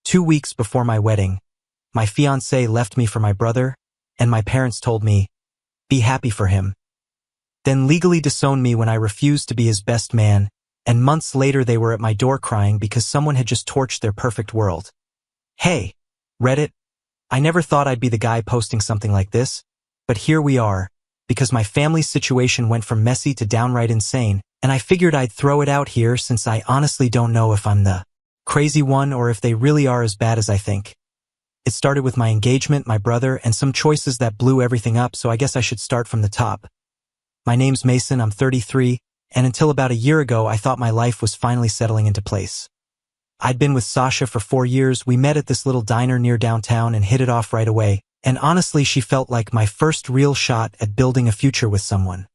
2 weeks before my wedding, my fiancé left me for my brother, and my parents told me, be happy for him. Then legally disowned me when I refused to be his best man, and months later they were at my door crying because someone had just torched their perfect world. Hey, Reddit, I never thought I'd be the guy posting something like this, but here we are, because my family's situation went from messy to downright insane, and I figured I'd throw it out here since I honestly don't know if I'm the crazy one or if they really are as bad as I think. It started with my engagement, my brother, and some choices that blew everything up, so I guess I should start from the top. My name's Mason, I'm 33, and until about a year ago I thought my life was finally settling into place. I'd been with Sasha for 4 years, we met at this little diner near downtown and hit it off right away, and honestly she felt like my first real shot at building a future with someone.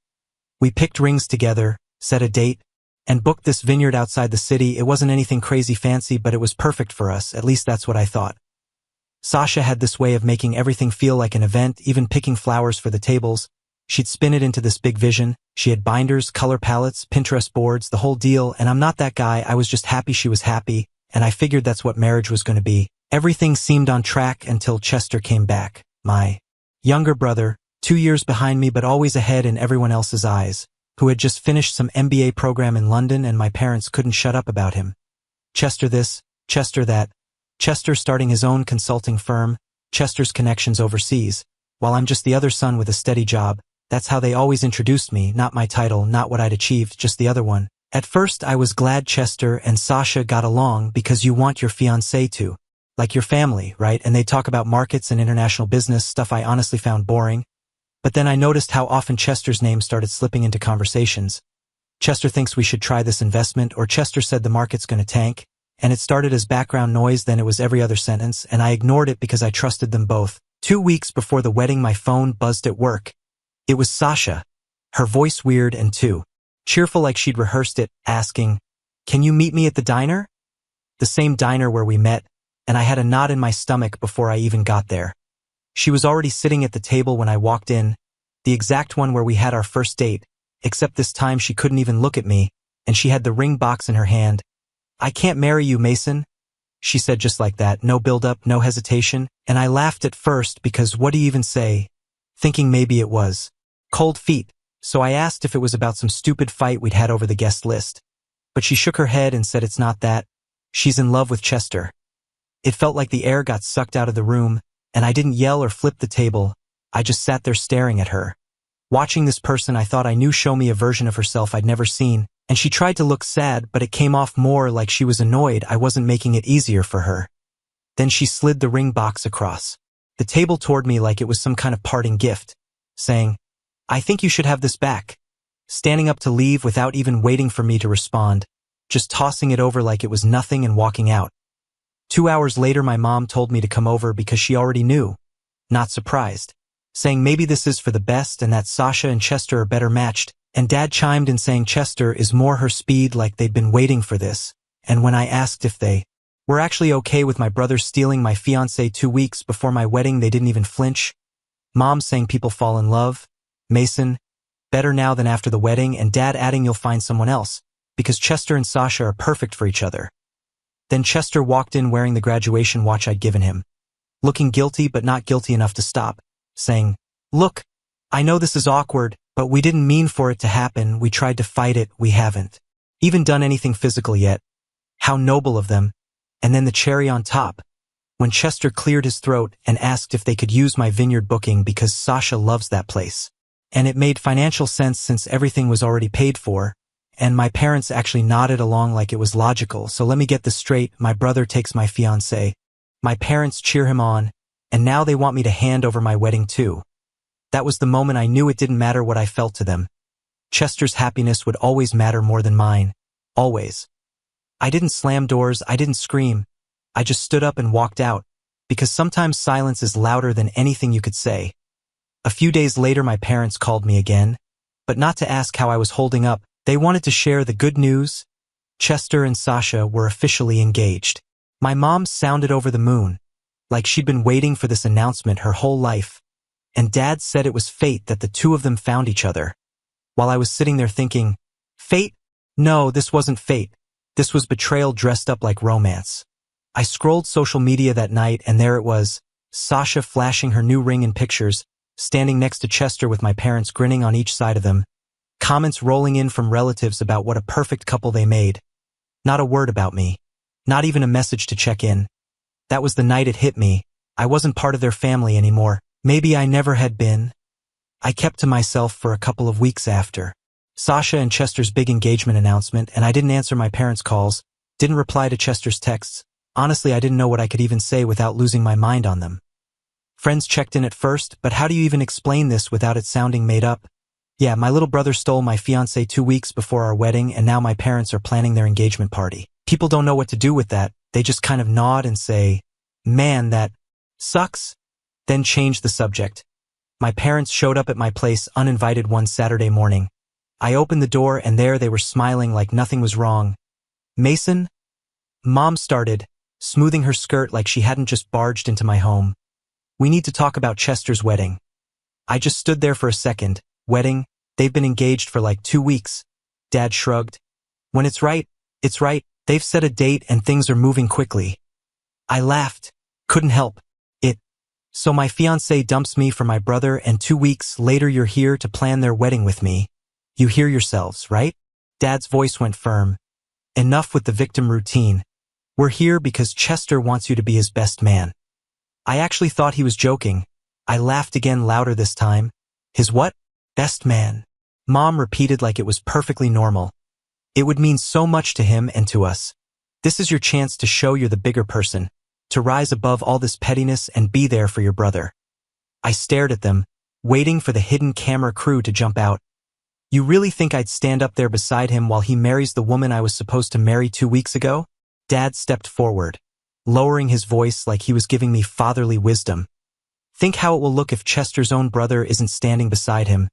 We picked rings together, set a date, and booked this vineyard outside the city. It wasn't anything crazy fancy, but it was perfect for us, at least that's what I thought. Sasha had this way of making everything feel like an event, even picking flowers for the tables. She'd spin it into this big vision. She had binders, color palettes, Pinterest boards, the whole deal, and I'm not that guy. I was just happy she was happy, and I figured that's what marriage was going to be. Everything seemed on track until Chester came back, my younger brother, 2 years behind me but always ahead in everyone else's eyes, who had just finished some MBA program in London, and my parents couldn't shut up about him. Chester this, Chester that, Chester starting his own consulting firm, Chester's connections overseas, while I'm just the other son with a steady job. That's how they always introduced me, not my title, not what I'd achieved, just the other one. At first I was glad Chester and Sasha got along because you want your fiancé to, like your family, right? And they talk about markets and international business, stuff I honestly found boring. But then I noticed how often Chester's name started slipping into conversations. Chester thinks we should try this investment, or Chester said the market's gonna tank, and it started as background noise, then it was every other sentence, and I ignored it because I trusted them both. 2 weeks before the wedding my phone buzzed at work. It was Sasha, her voice weird and too cheerful like she'd rehearsed it, asking, "Can you meet me at the diner?" The same diner where we met, and I had a knot in my stomach before I even got there. She was already sitting at the table when I walked in, the exact one where we had our first date, except this time she couldn't even look at me, and she had the ring box in her hand. "I can't marry you, Mason," she said just like that, no build-up, no hesitation, and I laughed at first because what do you even say? Thinking maybe it was cold feet, so I asked if it was about some stupid fight we'd had over the guest list. But she shook her head and said it's not that. She's in love with Chester. It felt like the air got sucked out of the room, and I didn't yell or flip the table. I just sat there staring at her. Watching this person I thought I knew show me a version of herself I'd never seen, and she tried to look sad, but it came off more like she was annoyed I wasn't making it easier for her. Then she slid the ring box across the table toward me like it was some kind of parting gift, saying, "I think you should have this back." Standing up to leave without even waiting for me to respond, just tossing it over like it was nothing and walking out. 2 hours later my mom told me to come over because she already knew, not surprised, saying maybe this is for the best and that Sasha and Chester are better matched, and Dad chimed in saying Chester is more her speed, like they'd been waiting for this, and when I asked if they were actually okay with my brother stealing my fiancé 2 weeks before my wedding, they didn't even flinch. Mom saying people fall in love, Mason, better now than after the wedding, and Dad adding you'll find someone else, because Chester and Sasha are perfect for each other. Then Chester walked in wearing the graduation watch I'd given him, looking guilty but not guilty enough to stop, saying, "Look, I know this is awkward, but we didn't mean for it to happen. We tried to fight it. We haven't even done anything physical yet." How noble of them. And then the cherry on top, when Chester cleared his throat and asked if they could use my vineyard booking because Sasha loves that place. And it made financial sense since everything was already paid for, and my parents actually nodded along like it was logical. So let me get this straight, my brother takes my fiancé, my parents cheer him on, and now they want me to hand over my wedding too. That was the moment I knew it didn't matter what I felt to them. Chester's happiness would always matter more than mine. Always. I didn't slam doors, I didn't scream. I just stood up and walked out, because sometimes silence is louder than anything you could say. A few days later my parents called me again, but not to ask how I was holding up. They wanted to share the good news. Chester and Sasha were officially engaged. My mom sounded over the moon, like she'd been waiting for this announcement her whole life. And Dad said it was fate that the two of them found each other. While I was sitting there thinking, fate? No, this wasn't fate. This was betrayal dressed up like romance. I scrolled social media that night and there it was, Sasha flashing her new ring in pictures, standing next to Chester with my parents grinning on each side of them, comments rolling in from relatives about what a perfect couple they made. Not a word about me. Not even a message to check in. That was the night it hit me. I wasn't part of their family anymore. Maybe I never had been. I kept to myself for a couple of weeks after Sasha and Chester's big engagement announcement, and I didn't answer my parents' calls, didn't reply to Chester's texts. Honestly, I didn't know what I could even say without losing my mind on them. Friends checked in at first, but how do you even explain this without it sounding made up? Yeah, my little brother stole my fiancé 2 weeks before our wedding, and now my parents are planning their engagement party. People don't know what to do with that. They just kind of nod and say, "Man, that sucks," then change the subject. My parents showed up at my place uninvited one Saturday morning. I opened the door and there they were smiling like nothing was wrong. "Mason?" Mom started, smoothing her skirt like she hadn't just barged into my home. "We need to talk about Chester's wedding." I just stood there for a second. Wedding? They've been engaged for like 2 weeks. Dad shrugged. "When it's right, it's right. They've set a date and things are moving quickly." I laughed. Couldn't help it. "So my fiancé dumps me for my brother and 2 weeks later you're here to plan their wedding with me. You hear yourselves, right?" Dad's voice went firm. "Enough with the victim routine. We're here because Chester wants you to be his best man." I actually thought he was joking. I laughed again louder this time. "His what? Best man?" Mom repeated like it was perfectly normal. "It would mean so much to him and to us. This is your chance to show you're the bigger person, to rise above all this pettiness and be there for your brother." I stared at them, waiting for the hidden camera crew to jump out. "You really think I'd stand up there beside him while he marries the woman I was supposed to marry 2 weeks ago?" Dad stepped forward, lowering his voice like he was giving me fatherly wisdom. "Think how it will look if Chester's own brother isn't standing beside him.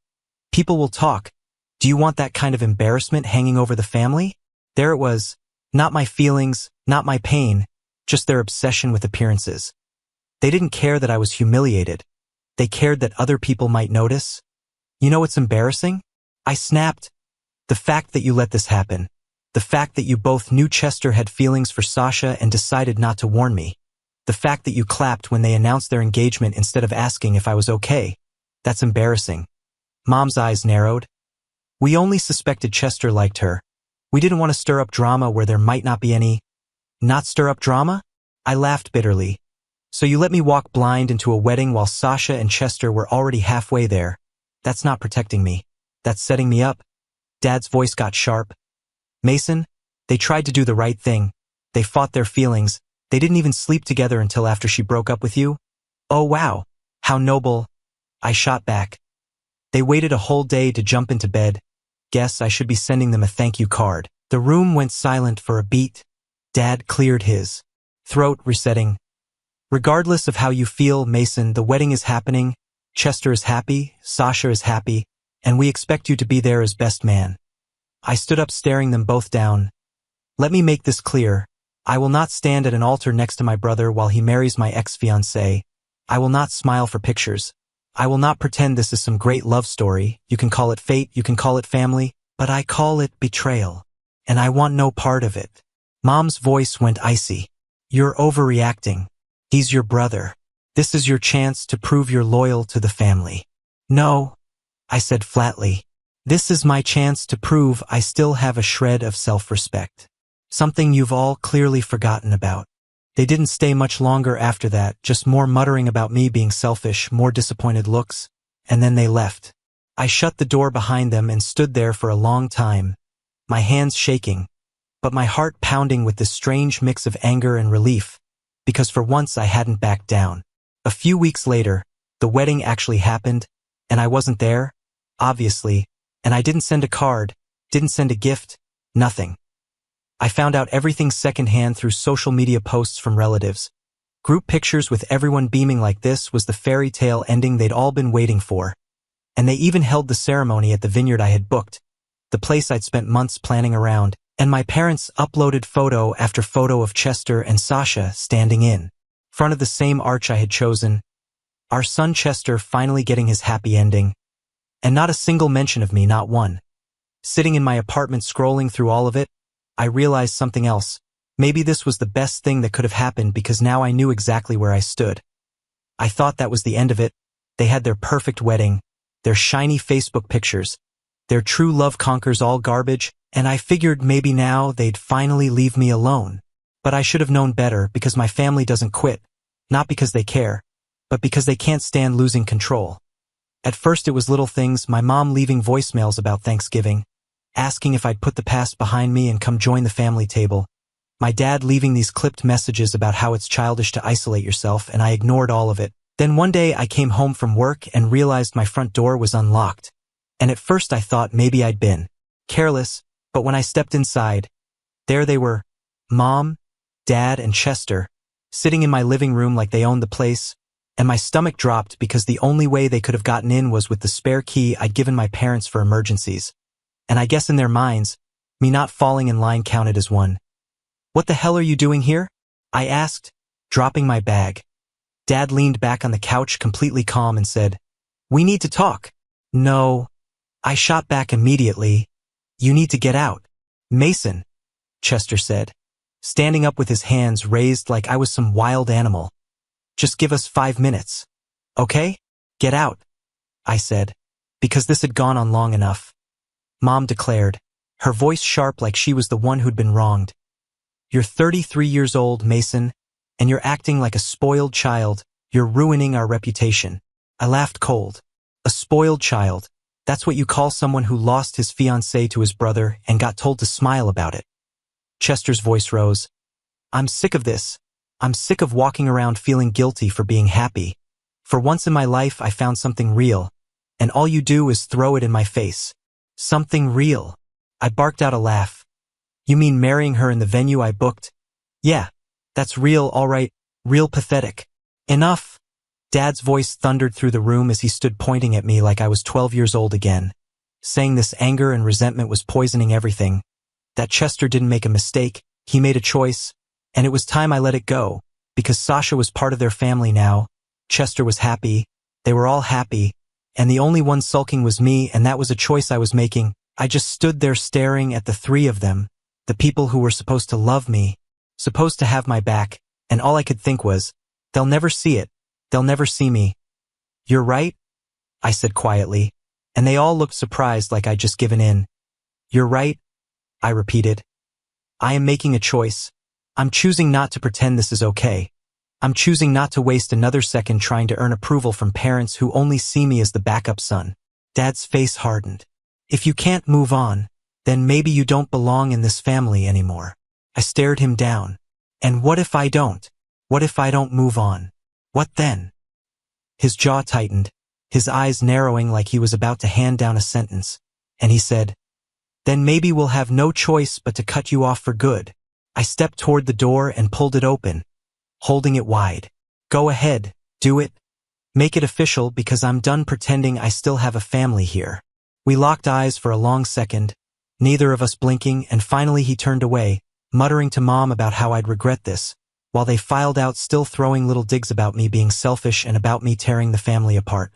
People will talk. Do you want that kind of embarrassment hanging over the family?" There it was. Not my feelings, not my pain, just their obsession with appearances. They didn't care that I was humiliated. They cared that other people might notice. "You know what's embarrassing?" I snapped. "The fact that you let this happen. The fact that you both knew Chester had feelings for Sasha and decided not to warn me. The fact that you clapped when they announced their engagement instead of asking if I was okay. That's embarrassing." Mom's eyes narrowed. "We only suspected Chester liked her. We didn't want to stir up drama where there might not be any." "Not stir up drama?" I laughed bitterly. "So you let me walk blind into a wedding while Sasha and Chester were already halfway there. That's not protecting me. That's setting me up." Dad's voice got sharp. "Mason, they tried to do the right thing. They fought their feelings. They didn't even sleep together until after she broke up with you." "Oh wow, how noble." I shot back. "They waited a whole day to jump into bed. Guess I should be sending them a thank you card." The room went silent for a beat. Dad cleared his throat, resetting. "Regardless of how you feel, Mason, the wedding is happening. Chester is happy, Sasha is happy, and we expect you to be there as best man." I stood up staring them both down. "Let me make this clear. I will not stand at an altar next to my brother while he marries my ex-fiancée. I will not smile for pictures. I will not pretend this is some great love story. You can call it fate, you can call it family, but I call it betrayal. And I want no part of it." Mom's voice went icy. "You're overreacting. He's your brother. This is your chance to prove you're loyal to the family." "No," I said flatly. "This is my chance to prove I still have a shred of self-respect. Something you've all clearly forgotten about." They didn't stay much longer after that, just more muttering about me being selfish, more disappointed looks, and then they left. I shut the door behind them and stood there for a long time, my hands shaking, but my heart pounding with this strange mix of anger and relief, because for once I hadn't backed down. A few weeks later, the wedding actually happened, and I wasn't there, obviously, and I didn't send a card, didn't send a gift, nothing. I found out everything secondhand through social media posts from relatives. Group pictures with everyone beaming like this was the fairy tale ending they'd all been waiting for. And they even held the ceremony at the vineyard I had booked, the place I'd spent months planning around, and my parents uploaded photo after photo of Chester and Sasha standing in front of the same arch I had chosen, our son Chester finally getting his happy ending, and not a single mention of me, not one. Sitting in my apartment scrolling through all of it, I realized something else. Maybe this was the best thing that could have happened because now I knew exactly where I stood. I thought that was the end of it. They had their perfect wedding, their shiny Facebook pictures, their true love conquers all garbage, and I figured maybe now they'd finally leave me alone. But I should have known better because my family doesn't quit, not because they care, but because they can't stand losing control. At first it was little things, my mom leaving voicemails about Thanksgiving, asking if I'd put the past behind me and come join the family table. My dad leaving these clipped messages about how it's childish to isolate yourself, and I ignored all of it. Then one day I came home from work and realized my front door was unlocked. And at first I thought maybe I'd been careless, but when I stepped inside, there they were, Mom, Dad, and Chester, sitting in my living room like they owned the place, and my stomach dropped because the only way they could have gotten in was with the spare key I'd given my parents for emergencies. And I guess in their minds, me not falling in line counted as one. "What the hell are you doing here?" I asked, dropping my bag. Dad leaned back on the couch completely calm and said, "We need to talk." "No." I shot back immediately. "You need to get out." "Mason," Chester said, standing up with his hands raised like I was some wild animal. "Just give us 5 minutes. Okay? Get out," I said, because this had gone on long enough. Mom declared, her voice sharp like she was the one who'd been wronged. "You're 33 years old, Mason, and you're acting like a spoiled child. You're ruining our reputation." I laughed cold. A spoiled child? That's what you call someone who lost his fiancée to his brother and got told to smile about it. Chester's voice rose. "I'm sick of this. I'm sick of walking around feeling guilty for being happy. For once in my life I found something real, and all you do is throw it in my face." "Something real?" I barked out a laugh. "You mean marrying her in the venue I booked?" "Yeah, that's real, all right, real pathetic." "Enough." Dad's voice thundered through the room as he stood pointing at me like I was 12 years old again, saying this anger and resentment was poisoning everything, that Chester didn't make a mistake, he made a choice, and it was time I let it go, because Sasha was part of their family now, Chester was happy, they were all happy, and the only one sulking was me, and that was a choice I was making. I just stood there staring at the three of them, the people who were supposed to love me, supposed to have my back, and all I could think was, they'll never see it. They'll never see me. "You're right," I said quietly, and they all looked surprised like I'd just given in. "You're right," I repeated. "I am making a choice. I'm choosing not to pretend this is okay. I'm choosing not to waste another second trying to earn approval from parents who only see me as the backup son." Dad's face hardened. "If you can't move on, then maybe you don't belong in this family anymore." I stared him down. "And what if I don't? What if I don't move on? What then?" His jaw tightened, his eyes narrowing like he was about to hand down a sentence, and he said, "Then maybe we'll have no choice but to cut you off for good." I stepped toward the door and pulled it open, holding it wide. "Go ahead, do it. Make it official because I'm done pretending I still have a family here." We locked eyes for a long second, neither of us blinking, and finally he turned away, muttering to Mom about how I'd regret this, while they filed out still throwing little digs about me being selfish and about me tearing the family apart.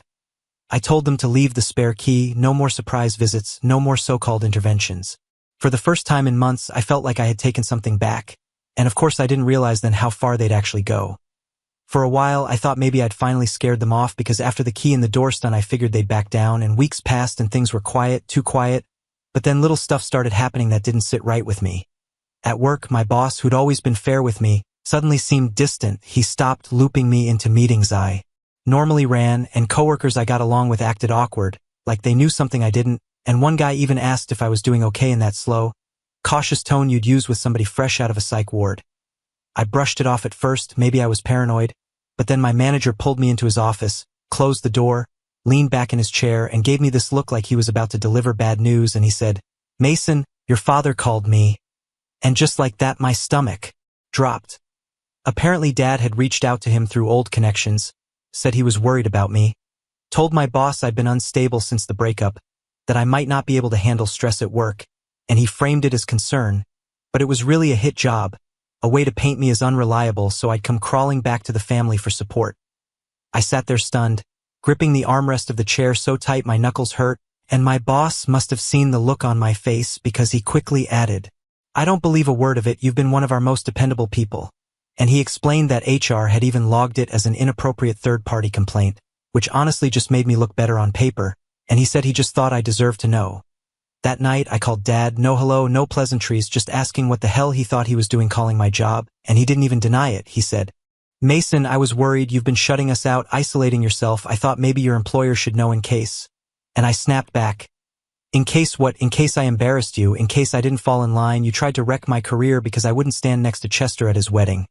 I told them to leave the spare key, no more surprise visits, no more so-called interventions. For the first time in months, I felt like I had taken something back, and of course I didn't realize then how far they'd actually go. For a while, I thought maybe I'd finally scared them off because after the key in the door stun I figured they'd back down, and weeks passed and things were quiet, too quiet, but then little stuff started happening that didn't sit right with me. At work, my boss, who'd always been fair with me, suddenly seemed distant. He stopped looping me into meetings I normally ran, and coworkers I got along with acted awkward, like they knew something I didn't, and one guy even asked if I was doing okay in that slow, cautious tone you'd use with somebody fresh out of a psych ward. I brushed it off at first, maybe I was paranoid, but then my manager pulled me into his office, closed the door, leaned back in his chair, and gave me this look like he was about to deliver bad news, and he said, "Mason, your father called me." And just like that, my stomach dropped. Apparently Dad had reached out to him through old connections, said he was worried about me, told my boss I'd been unstable since the breakup, that I might not be able to handle stress at work, and he framed it as concern, but it was really a hit job, a way to paint me as unreliable so I'd come crawling back to the family for support. I sat there stunned, gripping the armrest of the chair so tight my knuckles hurt, and my boss must have seen the look on my face because he quickly added, I don't believe a word of it. You've been one of our most dependable people. And he explained that HR had even logged it as an inappropriate third-party complaint, which honestly just made me look better on paper, and he said he just thought I deserved to know. That night, I called Dad, no hello, no pleasantries, just asking what the hell he thought he was doing calling my job, and he didn't even deny it. He said, Mason, I was worried. You've been shutting us out, isolating yourself. I thought maybe your employer should know in case. And I snapped back. In case what? In case I embarrassed you, in case I didn't fall in line. You tried to wreck my career because I wouldn't stand next to Chester at his wedding.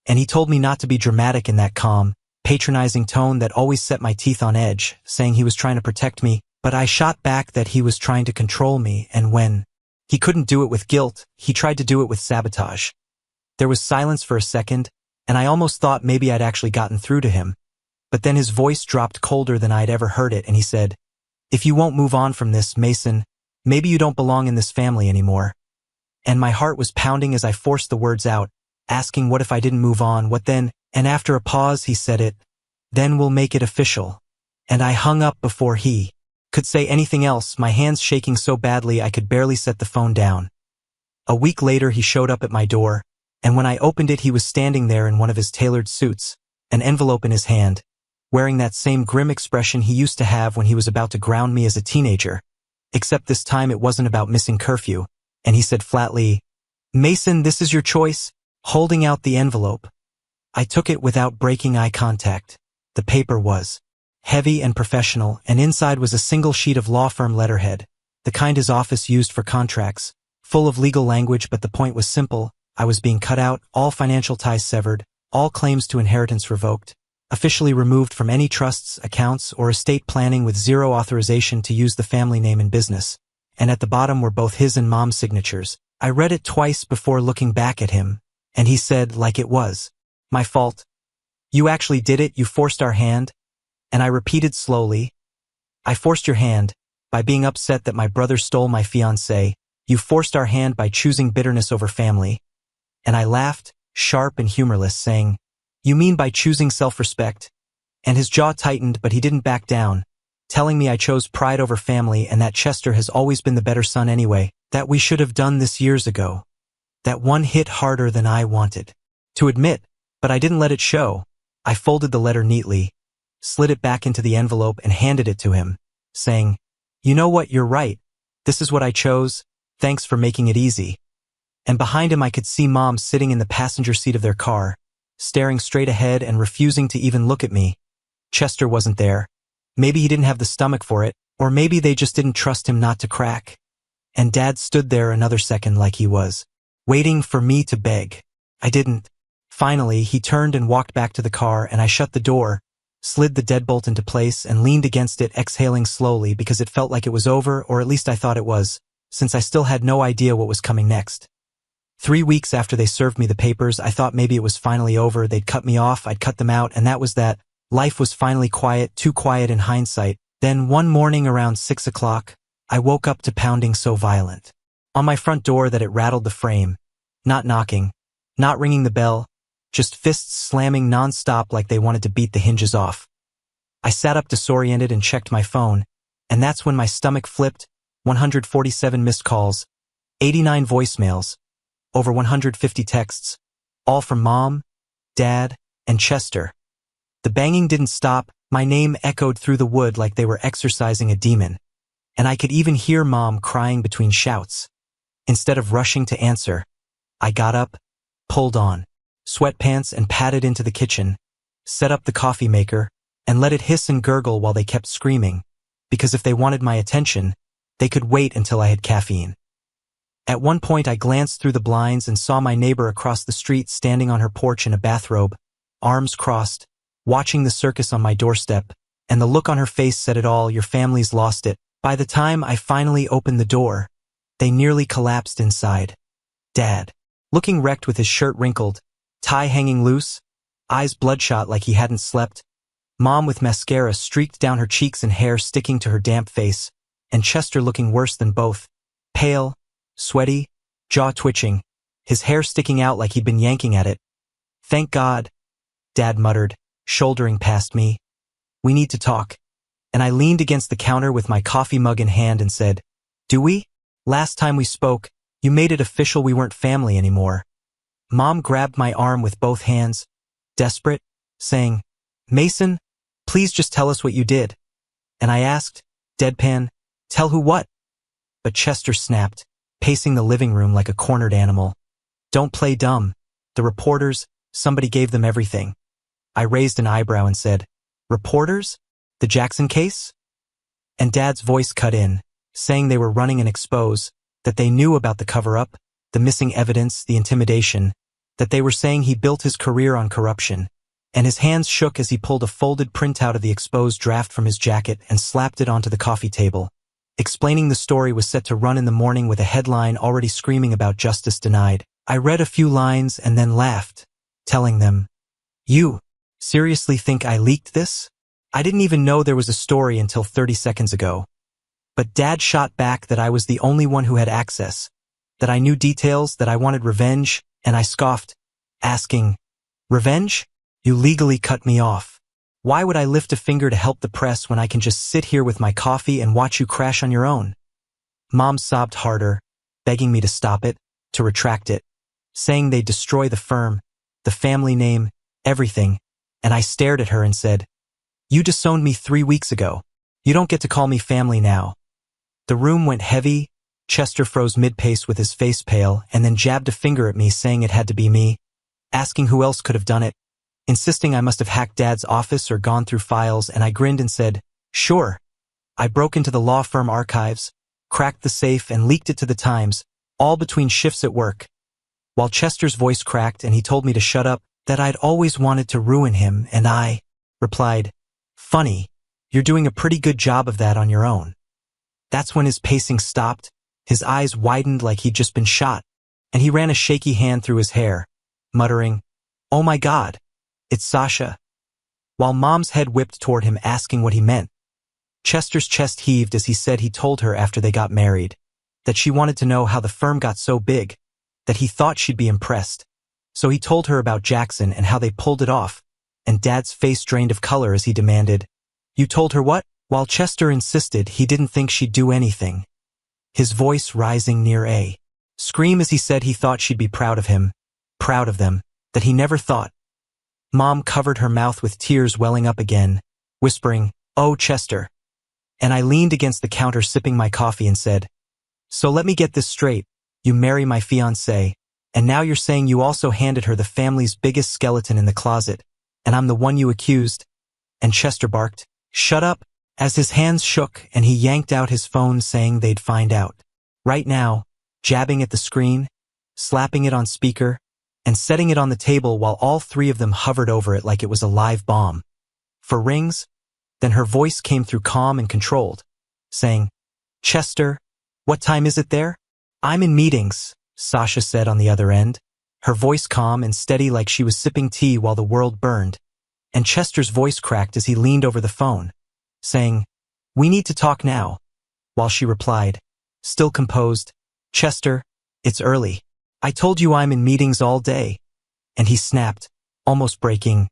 And he told me not to be dramatic in that calm, patronizing tone that always set my teeth on edge, saying he was trying to protect me, but I shot back that he was trying to control me, and when he couldn't do it with guilt, he tried to do it with sabotage. There was silence for a second, and I almost thought maybe I'd actually gotten through to him. But then his voice dropped colder than I'd ever heard it, and he said, if you won't move on from this, Mason, maybe you don't belong in this family anymore. And my heart was pounding as I forced the words out, asking what if I didn't move on, what then? And after a pause he said it, then we'll make it official. And I hung up before he could say anything else, my hands shaking so badly I could barely set the phone down. A week later he showed up at my door, and when I opened it he was standing there in one of his tailored suits, an envelope in his hand, wearing that same grim expression he used to have when he was about to ground me as a teenager. Except this time it wasn't about missing curfew, and he said flatly, Mason, this is your choice, holding out the envelope. I took it without breaking eye contact. The paper was heavy and professional, and inside was a single sheet of law firm letterhead, the kind his office used for contracts, full of legal language, but the point was simple. I was being cut out, all financial ties severed, all claims to inheritance revoked, officially removed from any trusts, accounts, or estate planning, with zero authorization to use the family name in business. And at the bottom were both his and Mom's signatures. I read it twice before looking back at him, and he said, like it was my fault. You actually did it, you forced our hand. And I repeated slowly, I forced your hand by being upset that my brother stole my fiancé. You forced our hand by choosing bitterness over family. And I laughed, sharp and humorless, saying, you mean by choosing self-respect? And his jaw tightened, but he didn't back down, telling me I chose pride over family and that Chester has always been the better son anyway, that we should have done this years ago. That one hit harder than I wanted to admit, but I didn't let it show. I folded the letter neatly, slid it back into the envelope and handed it to him, saying, you know what, you're right. This is what I chose. Thanks for making it easy. And behind him I could see Mom sitting in the passenger seat of their car, staring straight ahead and refusing to even look at me. Chester wasn't there. Maybe he didn't have the stomach for it, or maybe they just didn't trust him not to crack. And Dad stood there another second like he was waiting for me to beg. I didn't. Finally, he turned and walked back to the car, and I shut the door, slid the deadbolt into place, and leaned against it, exhaling slowly because it felt like it was over, or at least I thought it was, since I still had no idea what was coming next. 3 weeks after they served me the papers, I thought maybe it was finally over. They'd cut me off, I'd cut them out, and that was that. Life was finally quiet, too quiet in hindsight. Then one morning around 6 o'clock, I woke up to pounding so violent on my front door that it rattled the frame. Not knocking, not ringing the bell, just fists slamming non-stop like they wanted to beat the hinges off. I sat up disoriented and checked my phone, and that's when my stomach flipped. 147 missed calls, 89 voicemails, over 150 texts, all from Mom, Dad, and Chester. The banging didn't stop. My name echoed through the wood like they were exorcising a demon, and I could even hear Mom crying between shouts. Instead of rushing to answer, I got up, pulled on sweatpants and padded into the kitchen, set up the coffee maker, and let it hiss and gurgle while they kept screaming, because if they wanted my attention, they could wait until I had caffeine. At one point I glanced through the blinds and saw my neighbor across the street standing on her porch in a bathrobe, arms crossed, watching the circus on my doorstep, and the look on her face said it all. Your family's lost it. By the time I finally opened the door, they nearly collapsed inside. Dad, looking wrecked with his shirt wrinkled, tie hanging loose, eyes bloodshot like he hadn't slept. Mom with mascara streaked down her cheeks and hair sticking to her damp face, and Chester looking worse than both, pale, sweaty, jaw twitching, his hair sticking out like he'd been yanking at it. Thank God, Dad muttered, shouldering past me. We need to talk. And I leaned against the counter with my coffee mug in hand and said, do we? Last time we spoke, You made it official we weren't family anymore. Mom grabbed my arm with both hands, desperate, saying, Mason, please just tell us what you did. And I asked, deadpan, tell who what? But Chester snapped, pacing the living room like a cornered animal. Don't play dumb. The reporters, somebody gave them everything. I raised an eyebrow and said, reporters? The Jackson case? And Dad's voice cut in, saying they were running an expose, that they knew about the cover-up, the missing evidence, the intimidation, that they were saying he built his career on corruption, and his hands shook as he pulled a folded printout of the exposed draft from his jacket and slapped it onto the coffee table. Explaining the story was set to run in the morning with a headline already screaming about justice denied. I read a few lines and then laughed, telling them, You seriously think I leaked this? I didn't even know there was a story until 30 seconds ago. But Dad shot back that I was the only one who had access, that I knew details, that I wanted revenge, and I scoffed, asking, Revenge? You legally cut me off. Why would I lift a finger to help the press when I can just sit here with my coffee and watch you crash on your own? Mom sobbed harder, begging me to stop it, to retract it, saying they'd destroy the firm, the family name, everything, and I stared at her and said, You disowned me 3 weeks ago. You don't get to call me family now. The room went heavy. Chester froze mid-pace with his face pale and then jabbed a finger at me saying it had to be me, asking who else could have done it, insisting I must have hacked Dad's office or gone through files, and I grinned and said, Sure. I broke into the law firm archives, cracked the safe and leaked it to the Times, all between shifts at work. While Chester's voice cracked and he told me to shut up, that I'd always wanted to ruin him, and I replied, Funny, you're doing a pretty good job of that on your own. That's when his pacing stopped, his eyes widened like he'd just been shot, and he ran a shaky hand through his hair, muttering, Oh my God, it's Sasha. While Mom's head whipped toward him asking what he meant. Chester's chest heaved as he said he told her after they got married, that she wanted to know how the firm got so big, that he thought she'd be impressed. So he told her about Jackson and how they pulled it off, and Dad's face drained of color as he demanded, You told her what? While Chester insisted he didn't think she'd do anything, his voice rising near a scream as he said he thought she'd be proud of him, proud of them, that he never thought. Mom covered her mouth with tears welling up again, whispering, Oh, Chester. And I leaned against the counter sipping my coffee and said, So let me get this straight. You marry my fiancé, and now you're saying you also handed her the family's biggest skeleton in the closet, and I'm the one you accused? And Chester barked, Shut up, as his hands shook and he yanked out his phone saying they'd find out. Right now, jabbing at the screen, slapping it on speaker, and setting it on the table while all three of them hovered over it like it was a live bomb. For rings, then her voice came through calm and controlled, saying, Chester, what time is it there? I'm in meetings, Sasha said on the other end, her voice calm and steady like she was sipping tea while the world burned. And Chester's voice cracked as he leaned over the phone, saying, We need to talk now, while she replied, still composed, Chester, it's early. I told you I'm in meetings all day. And he snapped, almost breaking,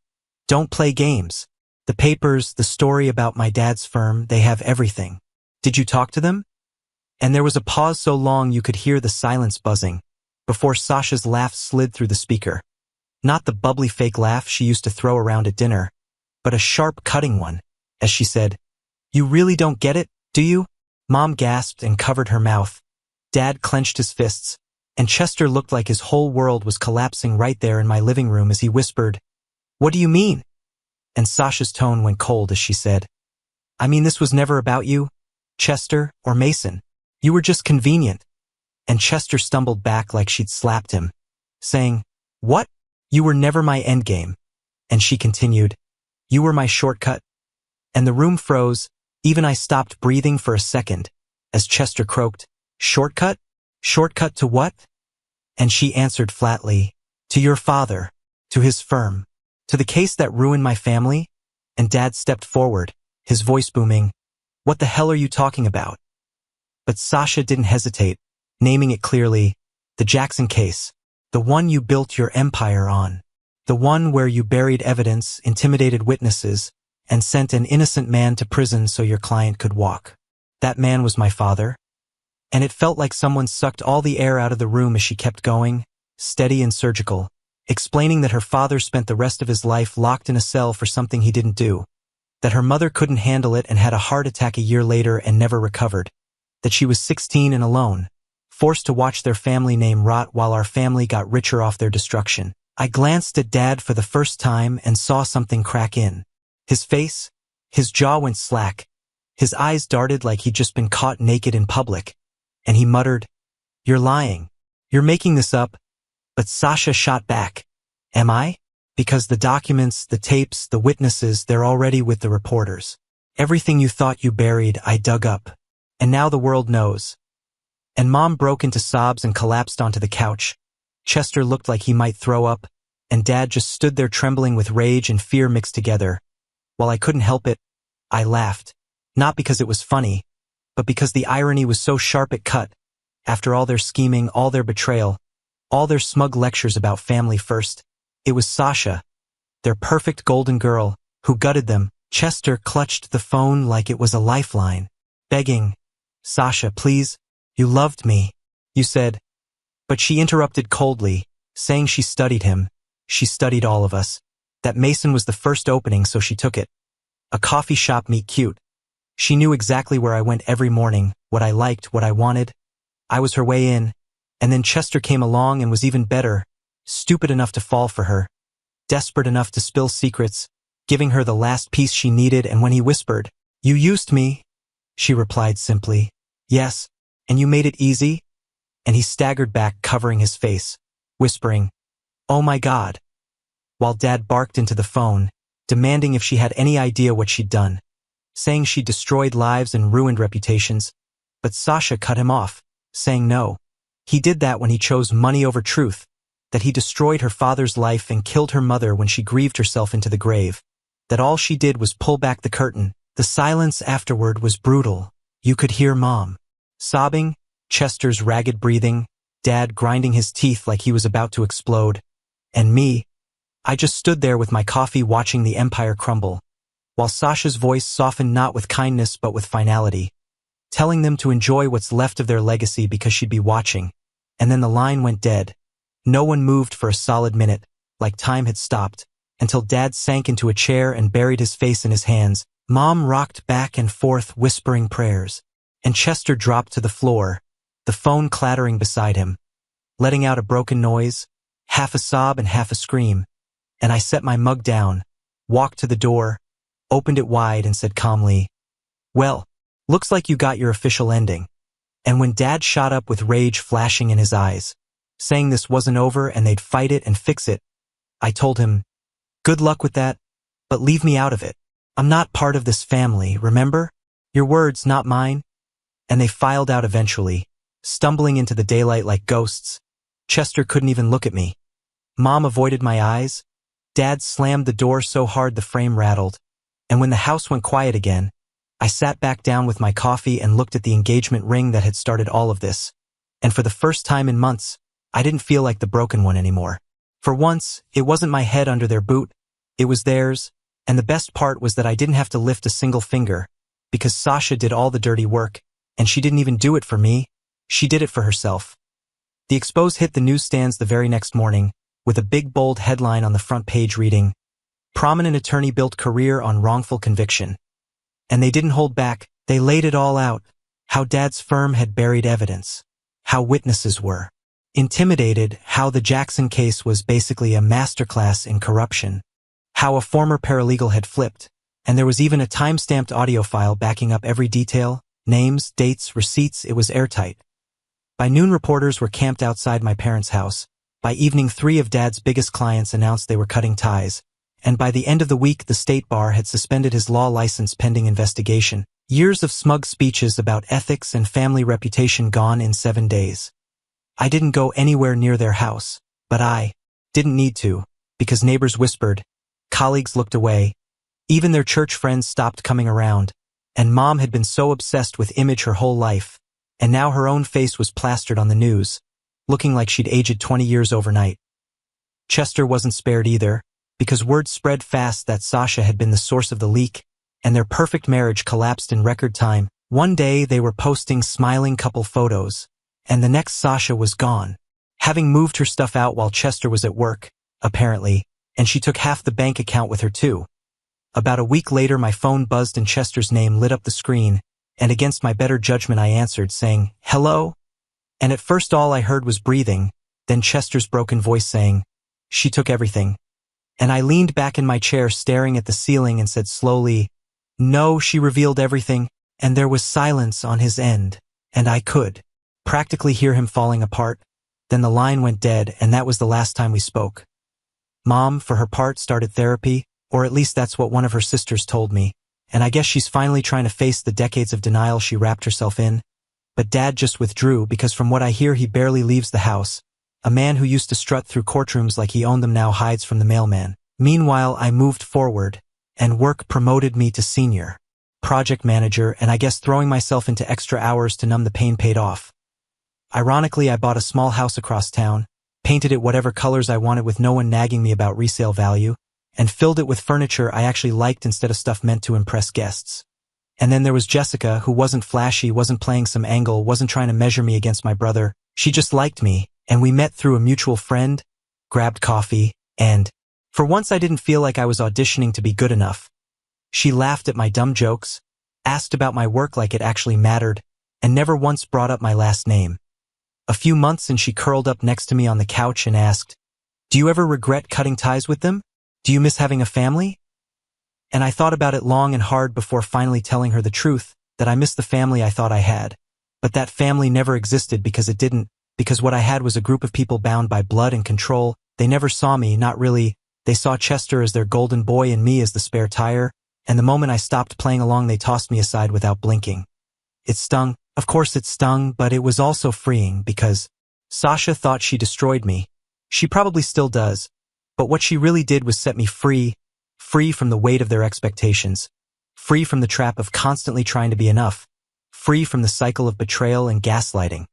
Don't play games. The papers, the story about my dad's firm, they have everything. Did you talk to them? And there was a pause so long you could hear the silence buzzing, before Sasha's laugh slid through the speaker. Not the bubbly fake laugh she used to throw around at dinner, but a sharp, cutting one, as she said, You really don't get it, do you? Mom gasped and covered her mouth. Dad clenched his fists, and Chester looked like his whole world was collapsing right there in my living room as he whispered, What do you mean? And Sasha's tone went cold as she said, I mean, this was never about you, Chester, or Mason. You were just convenient. And Chester stumbled back like she'd slapped him, saying, What? You were never my endgame. And she continued, You were my shortcut. And the room froze, even I stopped breathing for a second, as Chester croaked, Shortcut? Shortcut to what? And she answered flatly, To your father, to his firm, to the case that ruined my family. And Dad stepped forward, his voice booming, What the hell are you talking about? But Sasha didn't hesitate, naming it clearly, the Jackson case, the one you built your empire on, the one where you buried evidence, intimidated witnesses, and sent an innocent man to prison so your client could walk. That man was my father. and it felt like someone sucked all the air out of the room as she kept going, steady and surgical, explaining that her father spent the rest of his life locked in a cell for something he didn't do, that her mother couldn't handle it and had a heart attack a year later and never recovered, that she was 16 and alone, forced to watch their family name rot while our family got richer off their destruction. I glanced at Dad for the first time and saw something crack in. His face, his jaw went slack, his eyes darted like he'd just been caught naked in public, and he muttered, "You're lying. You're making this up." But Sasha shot back. "Am I? Because the documents, the tapes, the witnesses, they're already with the reporters. Everything you thought you buried, I dug up. And now the world knows." And Mom broke into sobs and collapsed onto the couch. Chester looked like he might throw up, and Dad just stood there trembling with rage and fear mixed together. While I couldn't help it, I laughed. Not because it was funny, but because the irony was so sharp it cut. After all their scheming, all their betrayal, all their smug lectures about family first, it was Sasha, their perfect golden girl, who gutted them. Chester clutched the phone like it was a lifeline, begging, "Sasha, please, you loved me, you said." But she interrupted coldly, saying she studied him. She studied all of us. That Mason was the first opening, so she took it. A coffee shop meet cute. She knew exactly where I went every morning, what I liked, what I wanted. I was her way in, and then Chester came along and was even better, stupid enough to fall for her, desperate enough to spill secrets, giving her the last piece she needed, and when he whispered, "You used me," she replied simply, "Yes, and you made it easy?" And he staggered back, covering his face, whispering, "Oh my God," while Dad barked into the phone, demanding if she had any idea what she'd done, saying she destroyed lives and ruined reputations. But Sasha cut him off, saying no. He did that when he chose money over truth, that he destroyed her father's life and killed her mother when she grieved herself into the grave, that all she did was pull back the curtain. The silence afterward was brutal. You could hear Mom sobbing, Chester's ragged breathing, Dad grinding his teeth like he was about to explode, and me, I just stood there with my coffee watching the empire crumble, while Sasha's voice softened not with kindness but with finality, telling them to enjoy what's left of their legacy because she'd be watching. And then the line went dead. No one moved for a solid minute, like time had stopped, until Dad sank into a chair and buried his face in his hands. Mom rocked back and forth whispering prayers, and Chester dropped to the floor, the phone clattering beside him, letting out a broken noise, half a sob and half a scream. And I set my mug down, walked to the door, opened it wide and said calmly, "Well, looks like you got your official ending." And when Dad shot up with rage flashing in his eyes, saying this wasn't over and they'd fight it and fix it, I told him, "Good luck with that, but leave me out of it. I'm not part of this family, remember? Your words, not mine." And they filed out eventually, stumbling into the daylight like ghosts. Chester couldn't even look at me. Mom avoided my eyes. Dad slammed the door so hard the frame rattled. And when the house went quiet again, I sat back down with my coffee and looked at the engagement ring that had started all of this. And for the first time in months, I didn't feel like the broken one anymore. For once, it wasn't my head under their boot, it was theirs, and the best part was that I didn't have to lift a single finger, because Sasha did all the dirty work, and she didn't even do it for me, she did it for herself. The expose hit the newsstands the very next morning, with a big bold headline on the front page reading, "Prominent attorney built career on wrongful conviction." And they didn't hold back, they laid it all out, how Dad's firm had buried evidence, how witnesses were intimidated, how the Jackson case was basically a masterclass in corruption, how a former paralegal had flipped, and there was even a time-stamped audio file backing up every detail, names, dates, receipts. It was airtight. By noon, reporters were camped outside my parents' house. By evening, 3 of Dad's biggest clients announced they were cutting ties, and by the end of the week the state bar had suspended his law license pending investigation. Years of smug speeches about ethics and family reputation gone in 7 days. I didn't go anywhere near their house, but I didn't need to, because neighbors whispered, colleagues looked away, even their church friends stopped coming around, and Mom had been so obsessed with image her whole life, and now her own face was plastered on the news, looking like she'd aged 20 years overnight. Chester wasn't spared either, because word spread fast that Sasha had been the source of the leak, and their perfect marriage collapsed in record time. One day they were posting smiling couple photos, and the next Sasha was gone, having moved her stuff out while Chester was at work, apparently, and she took half the bank account with her too. About a week later my phone buzzed and Chester's name lit up the screen, and against my better judgment I answered, saying, "Hello?" And at first all I heard was breathing, then Chester's broken voice saying, "She took everything." And I leaned back in my chair staring at the ceiling and said slowly, "No, she revealed everything," and there was silence on his end, and I could practically hear him falling apart. Then the line went dead, and that was the last time we spoke. Mom, for her part, started therapy, or at least that's what one of her sisters told me, and I guess she's finally trying to face the decades of denial she wrapped herself in. But Dad just withdrew because from what I hear he barely leaves the house. A man who used to strut through courtrooms like he owned them now hides from the mailman. Meanwhile, I moved forward, and work promoted me to senior project manager, and I guess throwing myself into extra hours to numb the pain paid off. Ironically, I bought a small house across town, painted it whatever colors I wanted with no one nagging me about resale value, and filled it with furniture I actually liked instead of stuff meant to impress guests. And then there was Jessica, who wasn't flashy, wasn't playing some angle, wasn't trying to measure me against my brother. She just liked me, and we met through a mutual friend, grabbed coffee, and for once I didn't feel like I was auditioning to be good enough. She laughed at my dumb jokes, asked about my work like it actually mattered, and never once brought up my last name. A few months and she curled up next to me on the couch and asked, "Do you ever regret cutting ties with them? Do you miss having a family?" And I thought about it long and hard before finally telling her the truth, that I missed the family I thought I had. But that family never existed because it didn't, because what I had was a group of people bound by blood and control. They never saw me, not really. They saw Chester as their golden boy and me as the spare tire, and the moment I stopped playing along they tossed me aside without blinking. It stung. Of course it stung, but it was also freeing because Sasha thought she destroyed me. She probably still does. But what she really did was set me free, free from the weight of their expectations, free from the trap of constantly trying to be enough, free from the cycle of betrayal and gaslighting.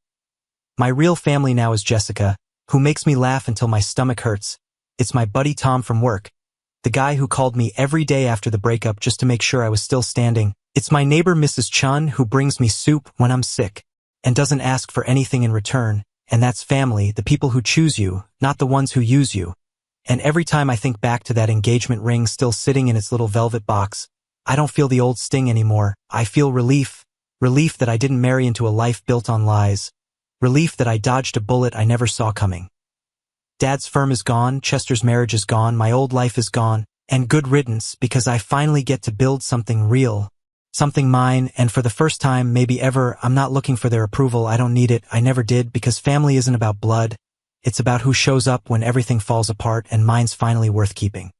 My real family now is Jessica, who makes me laugh until my stomach hurts. It's my buddy Tom from work, the guy who called me every day after the breakup just to make sure I was still standing. It's my neighbor Mrs. Chun, who brings me soup when I'm sick and doesn't ask for anything in return, and that's family, the people who choose you, not the ones who use you. And every time I think back to that engagement ring still sitting in its little velvet box, I don't feel the old sting anymore. I feel relief. Relief that I didn't marry into a life built on lies. Relief that I dodged a bullet I never saw coming. Dad's firm is gone, Chester's marriage is gone, my old life is gone, and good riddance because I finally get to build something real. Something mine, and for the first time, maybe ever, I'm not looking for their approval. I don't need it. I never did, because family isn't about blood. It's about who shows up when everything falls apart, and mine's finally worth keeping.